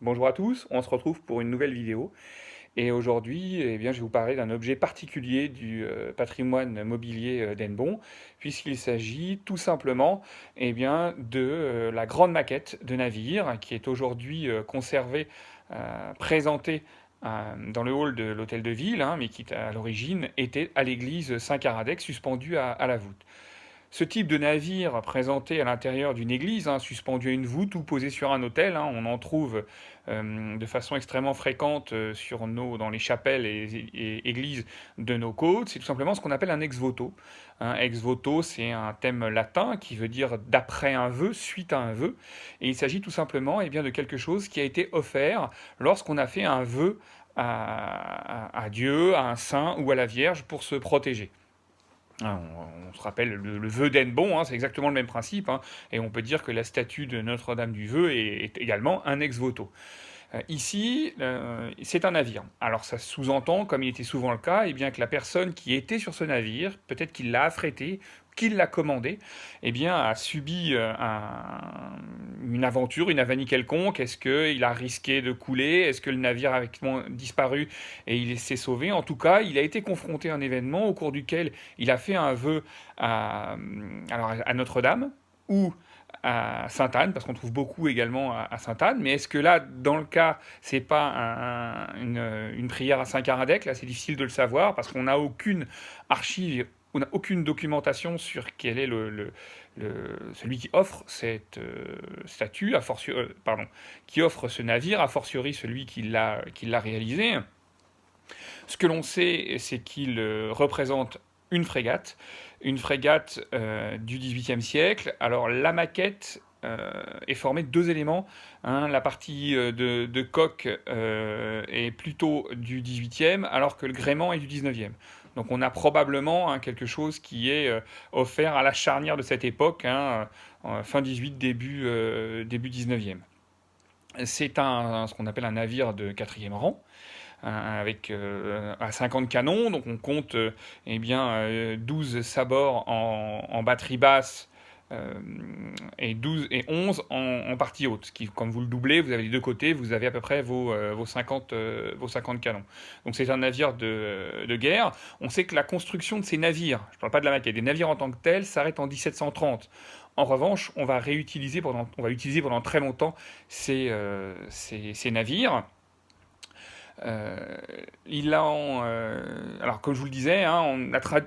Bonjour à tous, on se retrouve pour une nouvelle vidéo et aujourd'hui je vais vous parler d'un objet particulier du patrimoine mobilier d'Hennebont puisqu'il s'agit tout simplement de la grande maquette de navire qui est aujourd'hui conservée, présentée dans le hall de l'hôtel de ville, hein, mais qui à l'origine était à l'église Saint-Caradec suspendue à la voûte. Ce type de navire présenté à l'intérieur d'une église, hein, suspendu à une voûte ou posé sur un autel, hein, on en trouve de façon extrêmement fréquente dans les chapelles et églises de nos côtes. C'est tout simplement ce qu'on appelle un ex-voto. Un ex-voto, c'est un thème latin qui veut dire d'après un vœu, suite à un vœu. Et il s'agit tout simplement de quelque chose qui a été offert lorsqu'on a fait un vœu à Dieu, à un saint ou à la Vierge pour se protéger. On se rappelle le vœu d'Hennebont, hein, c'est exactement le même principe, hein, et on peut dire que la statue de Notre-Dame du Vœu est également un ex-voto. Ici, c'est un navire. Alors ça sous-entend, comme il était souvent le cas, que la personne qui était sur ce navire, peut-être qu'il l'a affrété, qu'il l'a commandé, a subi une aventure, une avanie quelconque. Est-ce qu'il a risqué de couler? Est-ce que le navire a disparu et il s'est sauvé? En tout cas, il a été confronté à un événement au cours duquel il a fait un vœu à Notre-Dame, ou à Sainte-Anne, parce qu'on trouve beaucoup également à Sainte-Anne. Mais est-ce que là, dans le cas, c'est pas une prière à Saint-Caradec? Là, c'est difficile de le savoir, parce qu'on n'a aucune archive, on n'a aucune documentation sur quel est celui qui offre cette statue, qui offre ce navire, a fortiori celui qui l'a réalisé. Ce que l'on sait, c'est qu'il représente une frégate du XVIIIe siècle. Alors la maquette est formée de deux éléments, hein. La partie de coque est plutôt du XVIIIe, alors que le gréement est du XIXe. Donc on a probablement, hein, quelque chose qui est offert à la charnière de cette époque, hein, fin 18, début 19e. C'est ce qu'on appelle un navire de quatrième rang, avec à 50 canons. Donc on compte 12 sabords en batterie basse, et 12 et 11 en partie haute. Ce qui, comme vous le doublez, vous avez les deux côtés, vous avez à peu près vos 50 canons. Donc c'est un navire de guerre. On sait que la construction de ces navires, je ne parle pas de la maquette, des navires en tant que tels, s'arrête en 1730. En revanche, on va utiliser pendant très longtemps ces navires. Euh, alors, comme je vous le disais, hein,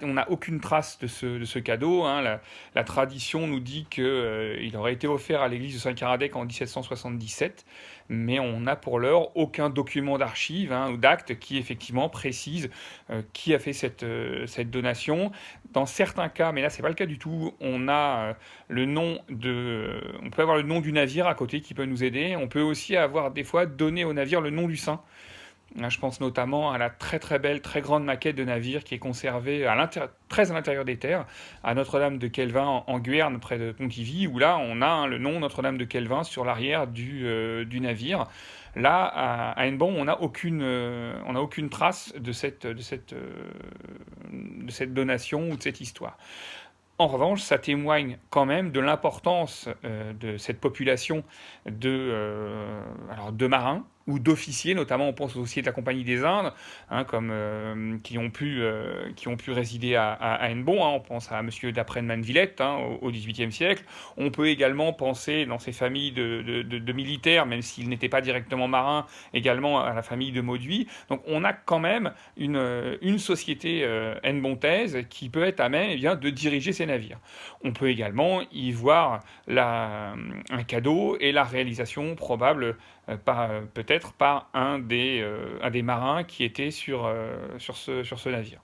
on n'a aucune trace de ce cadeau, hein. La tradition nous dit qu'il aurait été offert à l'église de Saint-Caradec en 1777, mais on n'a pour l'heure aucun document d'archive, hein, ou d'acte qui effectivement précise qui a fait cette donation. Dans certains cas, mais là c'est pas le cas du tout, on peut avoir le nom du navire à côté qui peut nous aider. On peut aussi avoir des fois donné au navire le nom du saint. Je pense notamment à la très très belle, très grande maquette de navire qui est conservée très à l'intérieur des terres, à Notre-Dame de Kelvin en Guyerne, près de Pontivy, où là on a, hein, le nom Notre-Dame de Kelvin sur l'arrière du navire. Là, à Hennebont, on n'a aucune trace de cette donation ou de cette histoire. En revanche, ça témoigne quand même de l'importance de cette population de marins ou d'officiers, notamment on pense aux officiers de la Compagnie des Indes, hein, qui ont pu résider à Hennebont, hein. On pense à Monsieur d'Après de Mannevillette, hein, au XVIIIe siècle. On peut également penser dans ces familles de militaires, même s'ils n'étaient pas directement marins, également à la famille de Mauduit. Donc on a quand même une société hennebontaise qui peut être à même de diriger ces navires. On peut également y voir un cadeau et la réalisation probable, peut-être par un des marins qui était sur ce navire.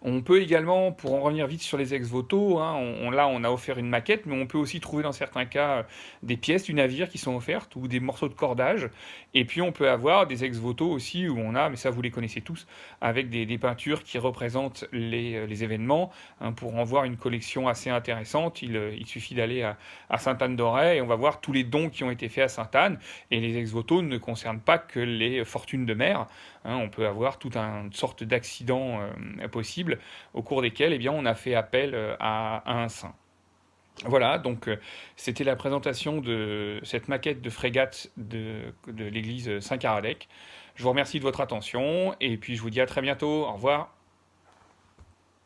On peut également, pour en revenir vite sur les ex-voto, hein, là on a offert une maquette, mais on peut aussi trouver dans certains cas des pièces du navire qui sont offertes ou des morceaux de cordage. Et puis on peut avoir des ex-voto aussi où on a, mais ça vous les connaissez tous, avec des peintures qui représentent les événements, hein. Pour en voir une collection assez intéressante, il suffit d'aller à Sainte-Anne-d'Auray et on va voir tous les dons qui ont été faits à Sainte-Anne. Et les ex-voto ne concernent pas que les fortunes de mer, hein. On peut avoir toute une sorte d'accident possible au cours desquels on a fait appel à un saint. Voilà, donc c'était la présentation de cette maquette de frégate de l'église Saint-Caradec. Je vous remercie de votre attention et puis je vous dis à très bientôt. Au revoir.